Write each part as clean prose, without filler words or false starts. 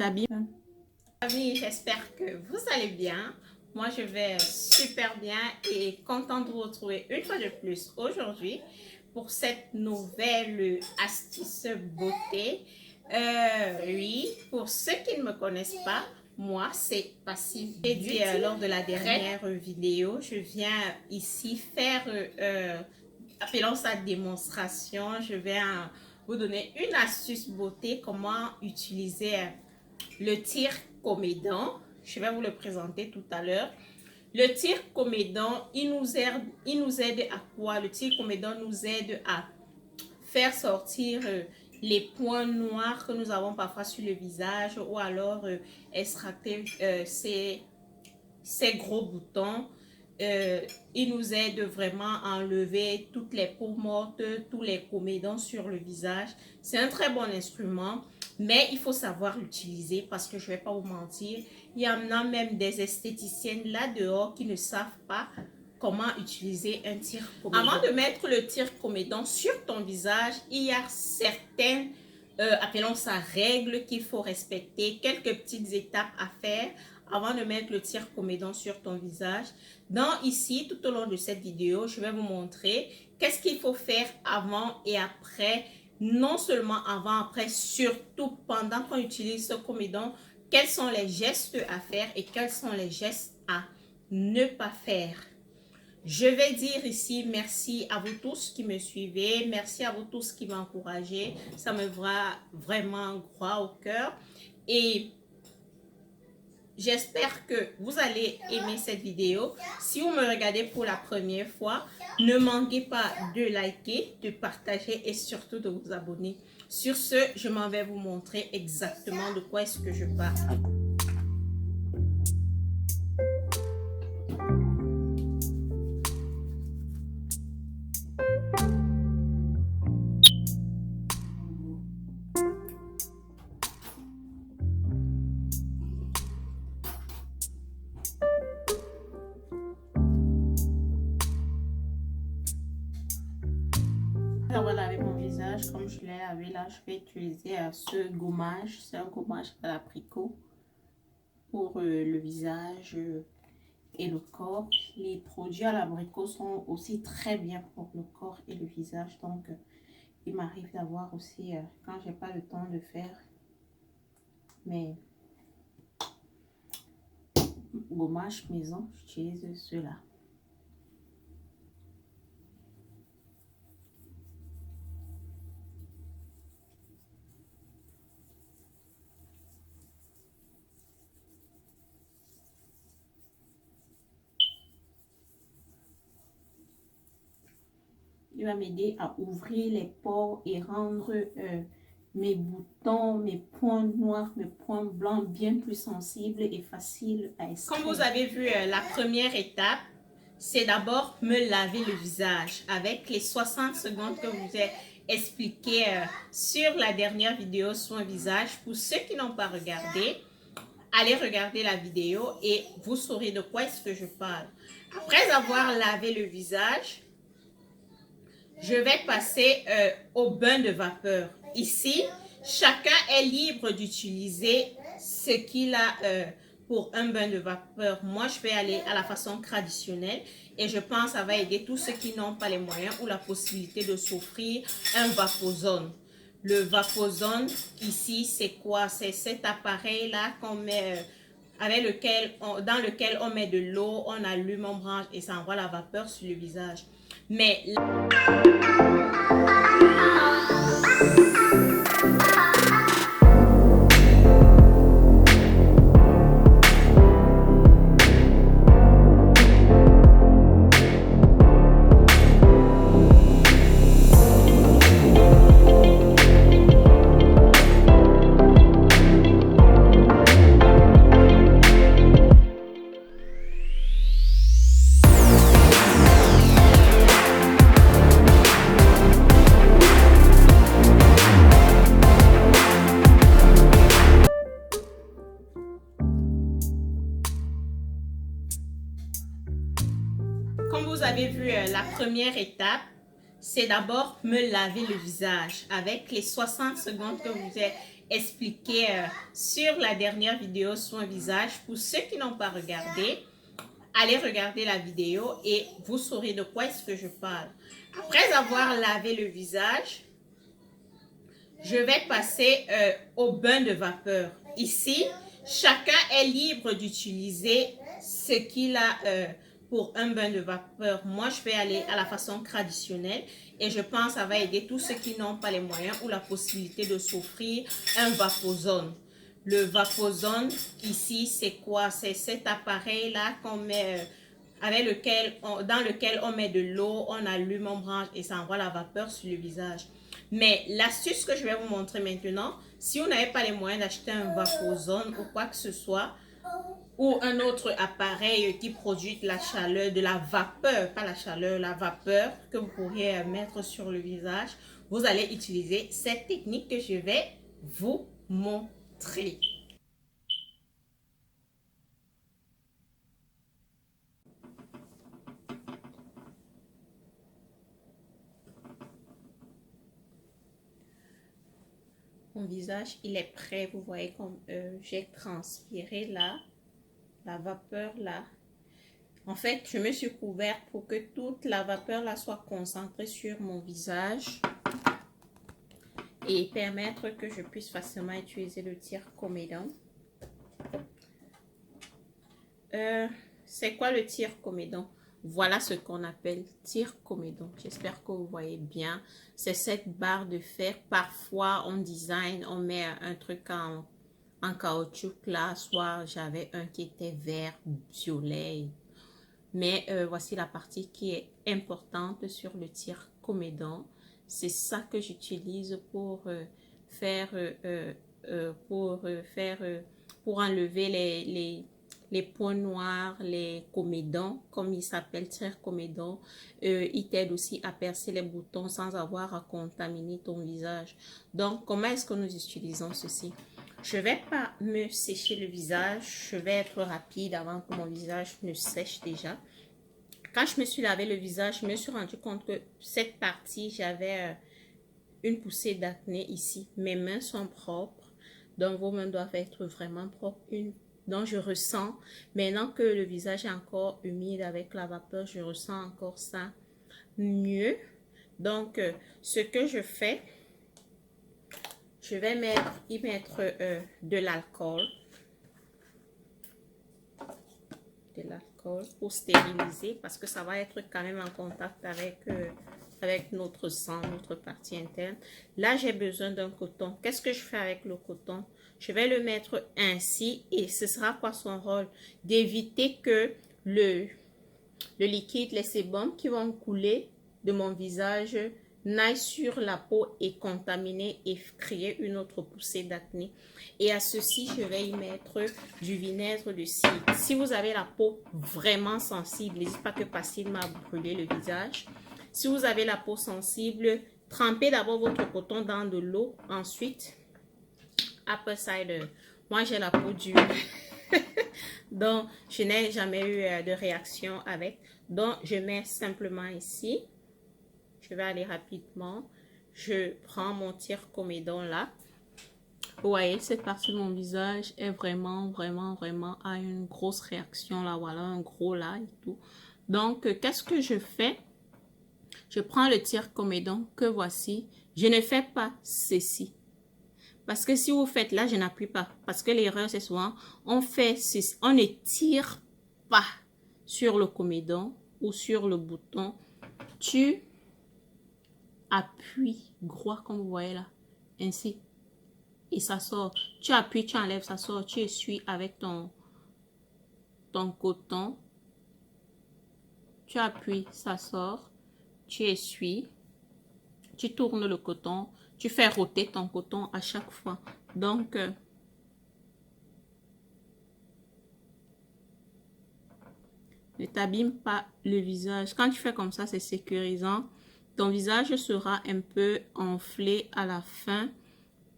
t'habilles? Amis, j'espère que vous allez bien. Moi, je vais super bien et contente de vous retrouver une fois de plus aujourd'hui pour cette nouvelle astuce beauté. Oui, pour ceux qui ne me connaissent pas, moi, c'est Passive Beauty. Lors de la dernière vidéo, je viens ici faire, appelons ça démonstration. Je vais vous donner une astuce beauté, comment utiliser le tire-comédon. Je vais vous le présenter tout à l'heure. Le tire-comédon, il nous aide à quoi? Le tire-comédon nous aide à faire sortir les points noirs que nous avons parfois sur le visage ou alors extracter ces gros boutons. Il nous aide vraiment à enlever toutes les peaux mortes, tous les comédons sur le visage. C'est un très bon instrument, mais il faut savoir l'utiliser parce que je ne vais pas vous mentir, il y en a même des esthéticiennes là dehors qui ne savent pas comment utiliser un tire-comédon. Avant de mettre le tire-comédon sur ton visage, il y a certaines, appelons ça règles qu'il faut respecter, quelques petites étapes à faire avant de mettre le tire-comédon sur ton visage. Ici, tout au long de cette vidéo, je vais vous montrer qu'est-ce qu'il faut faire avant et après. Non seulement avant, après, surtout pendant qu'on utilise ce comédon, quels sont les gestes à faire et quels sont les gestes à ne pas faire. Je vais dire ici merci à vous tous qui me suivez, merci à vous tous qui m'encouragez, ça me va vraiment droit au cœur et j'espère que vous allez aimer cette vidéo. Si vous me regardez pour la première fois, ne manquez pas de liker, de partager et surtout de vous abonner. Sur ce, je m'en vais vous montrer exactement de quoi est-ce que je parle. Voilà, avec mon visage, comme je l'ai lavé là, je vais utiliser ce gommage. C'est un gommage à l'abricot pour le visage et le corps. Les produits à l'abricot sont aussi très bien pour le corps et le visage. Donc, il m'arrive d'avoir aussi, quand j'ai pas le temps de faire mes gommages maison, j'utilise ceux-là. Il va m'aider à ouvrir les pores et rendre mes boutons, mes points noirs, mes points blancs bien plus sensibles et faciles à extraire. Comme vous avez vu, la première étape, c'est d'abord me laver le visage avec les 60 secondes que je vous ai expliqué sur la dernière vidéo sur un visage. Pour ceux qui n'ont pas regardé, allez regarder la vidéo et vous saurez de quoi est-ce que je parle. Après avoir lavé le visage, je vais passer au bain de vapeur. Ici, chacun est libre d'utiliser ce qu'il a pour un bain de vapeur. Moi, je vais aller à la façon traditionnelle et je pense que ça va aider tous ceux qui n'ont pas les moyens ou la possibilité de s'offrir un Vaporzone. Le Vaporzone, ici, c'est quoi? C'est cet appareil-là qu'on met... dans lequel on met de l'eau, on allume, on branche et ça envoie la vapeur sur le visage. Mais comme vous avez vu, la première étape, c'est d'abord me laver le visage avec les 60 secondes que je vous ai expliqué sur la dernière vidéo soin visage. Pour ceux qui n'ont pas regardé, allez regarder la vidéo et vous saurez de quoi est-ce que je parle. Après avoir lavé le visage, je vais passer au bain de vapeur. Ici, chacun est libre d'utiliser ce qu'il a pour un bain de vapeur. Moi, je vais aller à la façon traditionnelle et je pense que ça va aider tous ceux qui n'ont pas les moyens ou la possibilité de s'offrir un Vapozzone. Le Vapozzone, ici, c'est quoi? C'est cet appareil-là qu'on met... avec dans lequel on met de l'eau, on allume, on branche et ça envoie la vapeur sur le visage. Mais l'astuce que je vais vous montrer maintenant, si vous n'avez pas les moyens d'acheter un Vapozzone ou quoi que ce soit, ou un autre appareil qui produit de la chaleur, de la vapeur, pas la chaleur, la vapeur que vous pourriez mettre sur le visage, vous allez utiliser cette technique que je vais vous montrer. Mon visage, il est prêt. Vous voyez comme j'ai transpiré là, la vapeur là. En fait, je me suis couverte pour que toute la vapeur là soit concentrée sur mon visage et permettre que je puisse facilement utiliser le tire-comédon. C'est quoi le tire-comédon? Voilà ce qu'on appelle tire-comédon. J'espère que vous voyez bien. C'est cette barre de fer. Parfois, on design, on met un truc en caoutchouc là. Soit j'avais un qui était vert, violet. Mais voici la partie qui est importante sur le tire-comédon. C'est ça que j'utilise pour pour enlever les points noirs, les comédons, comme il s'appelle, tire-comédon. Il t'aide aussi à percer les boutons sans avoir à contaminer ton visage. Donc, comment est-ce que nous utilisons ceci? Je ne vais pas me sécher le visage. Je vais être rapide avant que mon visage ne sèche déjà. Quand je me suis lavé le visage, je me suis rendu compte que cette partie, j'avais une poussée d'acné ici. Mes mains sont propres. Donc, vos mains doivent être vraiment propres. Donc, je ressens, maintenant que le visage est encore humide avec la vapeur, je ressens encore ça mieux. Donc, ce que je fais, je vais y mettre de l'alcool. Pour stériliser parce que ça va être quand même en contact avec notre sang, notre partie interne. Là, j'ai besoin d'un coton. Qu'est-ce que je fais avec le coton? Je vais le mettre ainsi et ce sera quoi son rôle? D'éviter que le liquide, les sébums qui vont couler de mon visage n'aille sur la peau et contaminer et créer une autre poussée d'acné. Et à ceci, je vais y mettre du vinaigre de cidre. Si vous avez la peau vraiment sensible, n'hésitez pas que Pastille m'a brûlé le visage. Si vous avez la peau sensible, trempez d'abord votre coton dans de l'eau. Ensuite, apple cider. Moi, j'ai la peau dure. Donc, je n'ai jamais eu de réaction avec. Donc, je mets simplement ici. Je vais aller rapidement. Je prends mon tire-comédon là. Vous voyez, cette partie de mon visage est vraiment à une grosse réaction là. Voilà, un gros là et tout. Donc, qu'est-ce que je fais? Je prends le tire-comédon que voici. Je ne fais pas ceci. Parce que si vous faites là, je n'appuie pas. Parce que l'erreur, c'est souvent, on ne tire pas sur le comédon ou sur le bouton. Tu appuies gros comme vous voyez là. Ainsi. Et ça sort. Tu appuies, tu enlèves, ça sort. Tu essuies avec ton coton. Tu appuies, ça sort. Tu essuies. Tu tournes le coton. Tu fais rôter ton coton à chaque fois. Donc, ne t'abîme pas le visage. Quand tu fais comme ça, c'est sécurisant. Ton visage sera un peu enflé à la fin.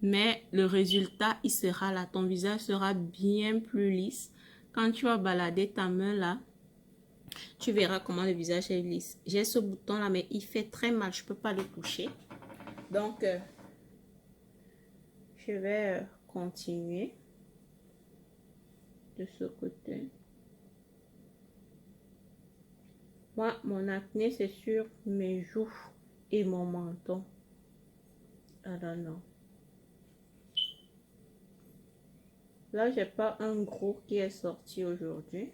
Mais le résultat, il sera là. Ton visage sera bien plus lisse. Quand tu vas balader ta main là, tu verras comment le visage est lisse. J'ai ce bouton là, mais il fait très mal. Je ne peux pas le toucher. Donc, je vais continuer de ce côté. Moi, mon acné, c'est sur mes joues et mon menton. Ah non, non. Là, j'ai pas un gros qui est sorti aujourd'hui.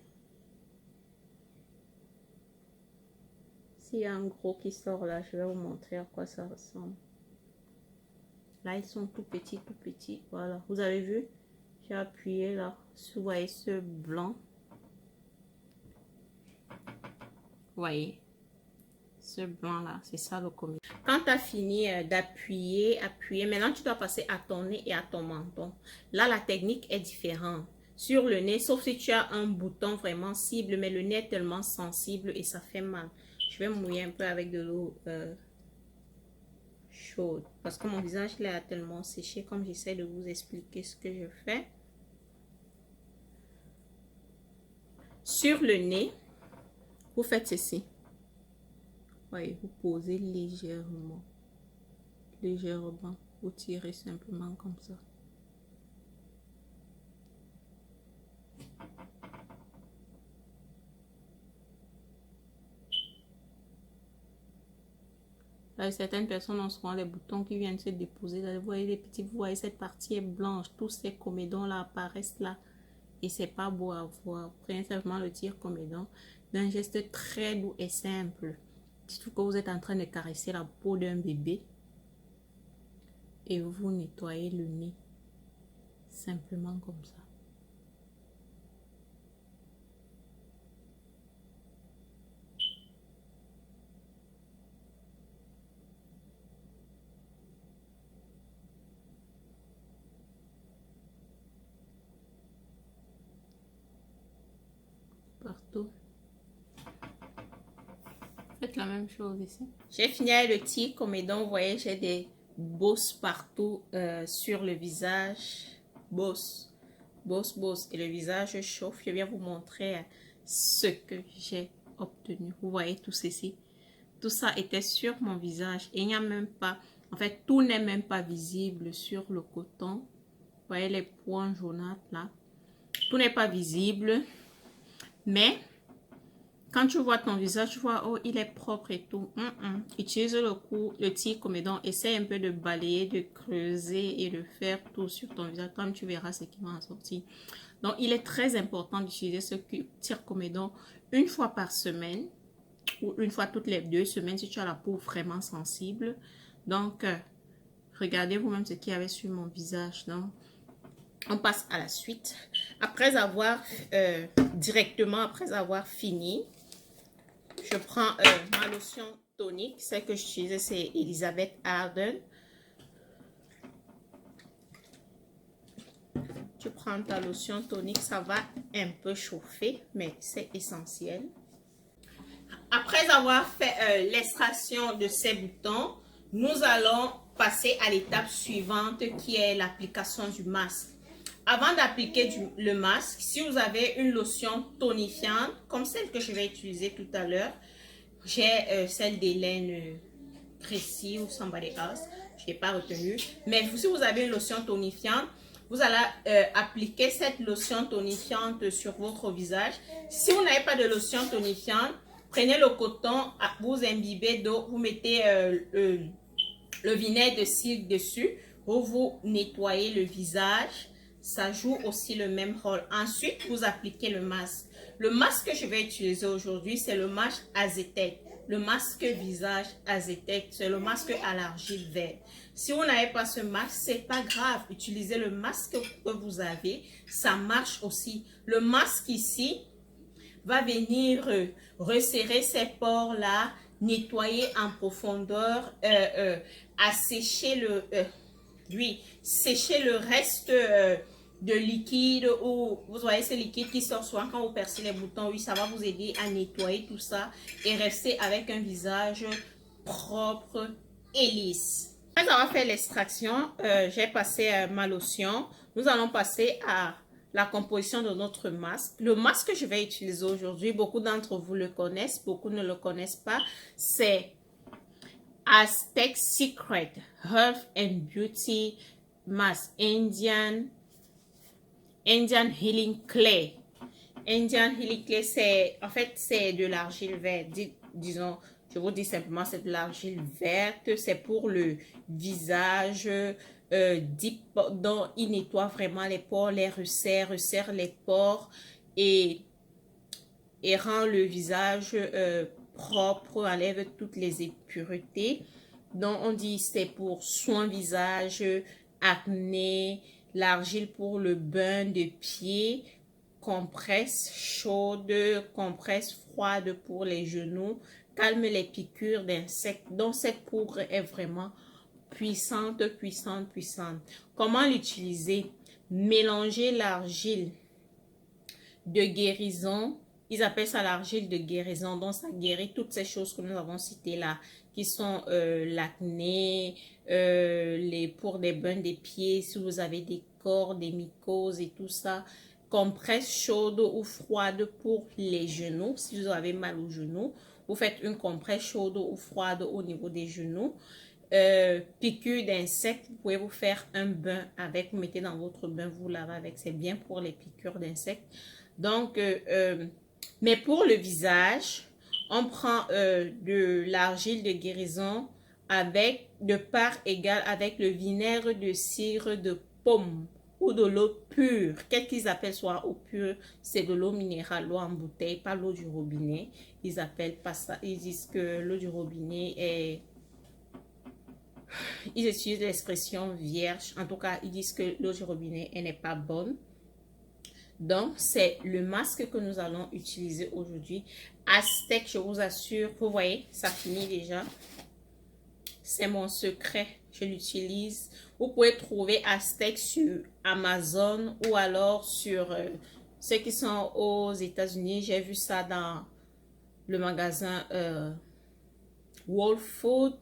S'il y a un gros qui sort là, je vais vous montrer à quoi ça ressemble. Là, ils sont tout petits, tout petits. Voilà, vous avez vu? J'ai appuyé là. Vous voyez ce blanc? Vous voyez? Ce blanc là, c'est ça le comédon. Quand tu as fini d'appuyer, maintenant tu dois passer à ton nez et à ton menton. Là, la technique est différente. Sur le nez, sauf si tu as un bouton vraiment cible, mais le nez est tellement sensible et ça fait mal. Je vais mouiller un peu avec de l'eau chaude parce que mon visage là a tellement séché, comme j'essaie de vous expliquer ce que je fais. Sur le nez, vous faites ceci. Oui, vous posez légèrement. Légèrement. Vous tirez simplement comme ça. Là, certaines personnes ont souvent les boutons qui viennent se déposer. Là, vous voyez les petits, vous voyez cette partie est blanche. Tous ces comédons là apparaissent là. Et c'est pas beau à voir. Prenez simplement le tire-comédon d'un geste très doux et simple. Dites-vous que vous êtes en train de caresser la peau d'un bébé. Et vous nettoyez le nez. Simplement comme ça. Partout. Faites la même chose ici. J'ai fini avec le tire-comédon. Vous voyez, j'ai des bosses partout sur le visage. Bosses. Bosses, bosses. Et le visage chauffe. Je viens vous montrer ce que j'ai obtenu. Vous voyez tout ceci. Tout ça était sur mon visage. Et il n'y a même pas... En fait, tout n'est même pas visible sur le coton. Vous voyez les points jaunâtres là. Tout n'est pas visible. Mais... quand tu vois ton visage, tu vois, oh, il est propre et tout. Utilise le tire-comédon. Essaye un peu de balayer, de creuser et de faire tout sur ton visage. Comme tu verras ce qui va en sortir. Donc, il est très important d'utiliser ce tire-comédon une fois par semaine. Ou une fois toutes les 2 semaines si tu as la peau vraiment sensible. Donc, regardez vous-même ce qu'il y avait sur mon visage. Donc, on passe à la suite. Après avoir, directement après avoir fini, je prends ma lotion tonique. Celle que j'utilise, c'est Elizabeth Arden. Tu prends ta lotion tonique, ça va un peu chauffer, mais c'est essentiel. Après avoir fait l'extraction de ces boutons, nous allons passer à l'étape suivante qui est l'application du masque. Avant d'appliquer le masque, si vous avez une lotion tonifiante, comme celle que je vais utiliser tout à l'heure, j'ai celle d'Hélène Précis ou Somebody Else, je n'ai pas retenu. Mais si vous avez une lotion tonifiante, vous allez appliquer cette lotion tonifiante sur votre visage. Si vous n'avez pas de lotion tonifiante, prenez le coton, vous imbibez d'eau, vous mettez le vinaigre de cidre dessus, vous nettoyez le visage. Ça joue aussi le même rôle. Ensuite, vous appliquez le masque. Le masque que je vais utiliser aujourd'hui, c'est le masque Azetec. Le masque visage Azetec, c'est le masque à l'argile verte. Si vous n'avez pas ce masque, c'est pas grave. Utilisez le masque que vous avez. Ça marche aussi. Le masque ici va venir resserrer ces pores-là, nettoyer en profondeur, assécher sécher le reste de liquide, ou vous voyez ce liquide qui sort souvent quand vous percez les boutons. Oui, ça va vous aider à nettoyer tout ça et rester avec un visage propre et lisse. Après avoir fait l'extraction, j'ai passé ma lotion. Nous allons passer à la composition de notre masque. Le masque que je vais utiliser aujourd'hui, beaucoup d'entre vous le connaissent, beaucoup ne le connaissent pas. C'est Aztec Secret Health and Beauty masse Indian Healing Clay. Indian Healing Clay, c'est en fait c'est de l'argile verte. Disons, je vous dis simplement, c'est de l'argile verte. C'est pour le visage. Donc, il nettoie vraiment les pores, les resserre les pores et rend le visage propre, enlève toutes les impuretés. Donc, on dit c'est pour soin visage, acné, l'argile pour le bain de pied, compresse chaude, compresse froide pour les genoux, calme les piqûres d'insectes. Donc, cette poudre est vraiment puissante, puissante, puissante. Comment l'utiliser? Mélanger l'argile de guérison. Ils appellent ça l'argile de guérison. Donc, ça guérit toutes ces choses que nous avons citées là, qui sont l'acné, pour des bains des pieds, si vous avez des corps, des mycoses et tout ça. Compresse chaude ou froide pour les genoux. Si vous avez mal aux genoux, vous faites une compresse chaude ou froide au niveau des genoux. Piqûres d'insectes, vous pouvez vous faire un bain avec, vous mettez dans votre bain, vous lavez avec, c'est bien pour les piqûres d'insectes. Donc, mais pour le visage, on prend de l'argile de guérison avec de part égale avec le vinaigre de cidre de pomme ou de l'eau pure. Qu'est-ce qu'ils appellent soit eau pure? C'est de l'eau minérale, l'eau en bouteille, pas l'eau du robinet. Ils appellent pas ça. Ils disent que l'eau du robinet est... Ils utilisent l'expression vierge. En tout cas, ils disent que l'eau du robinet n'est pas bonne. Donc, c'est le masque que nous allons utiliser aujourd'hui. Aztec, je vous assure, vous voyez, ça finit déjà. C'est mon secret. Je l'utilise. Vous pouvez trouver Aztec sur Amazon ou alors sur ceux qui sont aux États-Unis. J'ai vu ça dans le magasin Whole Food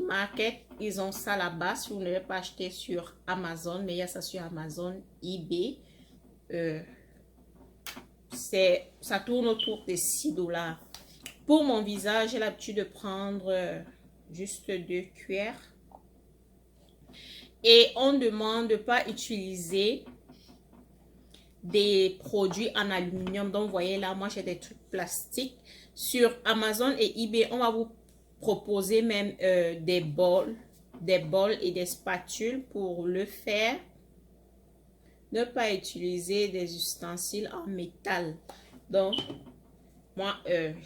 Market. Ils ont ça là-bas. Si vous ne l'avez pas acheté sur Amazon, mais il y a ça sur Amazon, eBay. Ça tourne autour de 6 $. Pour mon visage, j'ai l'habitude de prendre juste 2 cuillères. Et on demande de ne pas utiliser des produits en aluminium. Donc, vous voyez là, moi j'ai des trucs plastiques. Sur Amazon et eBay, on va vous proposer même des bols et des spatules pour le faire. Ne pas utiliser des ustensiles en métal. Donc, moi,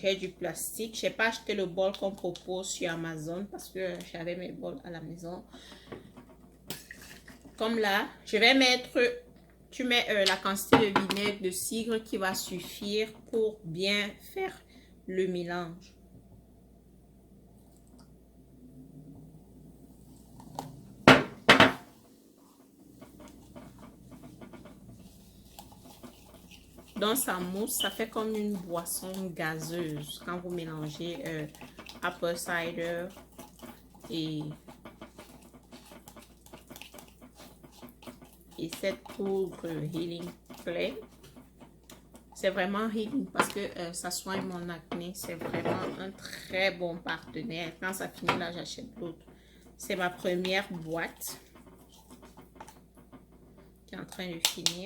j'ai du plastique. Je n'ai pas acheté le bol qu'on propose sur Amazon parce que j'avais mes bols à la maison. Comme là, je vais mettre... Tu mets la quantité de vinaigre de cidre qui va suffire pour bien faire le mélange. Donc, ça mousse, ça fait comme une boisson gazeuse quand vous mélangez apple cider et cette poudre Healing Clay. C'est vraiment healing parce que ça soigne mon acné. C'est vraiment un très bon partenaire. Quand ça finit là, j'achète l'autre. C'est ma première boîte qui est en train de finir.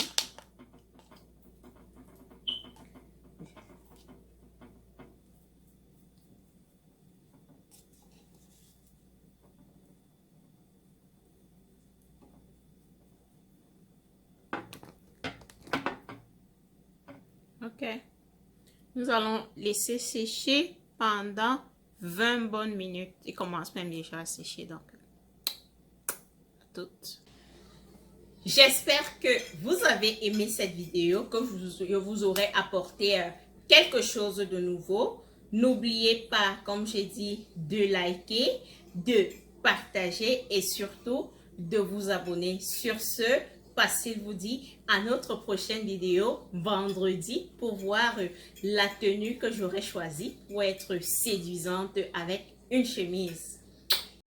Ok, nous allons laisser sécher pendant 20 bonnes minutes. Il commence même déjà à sécher, donc à toutes. J'espère que vous avez aimé cette vidéo, que je vous aurai apporté quelque chose de nouveau. N'oubliez pas, comme j'ai dit, de liker, de partager et surtout de vous abonner. Sur ce, Passil vous dit à notre prochaine vidéo vendredi pour voir la tenue que j'aurai choisie pour être séduisante avec une chemise.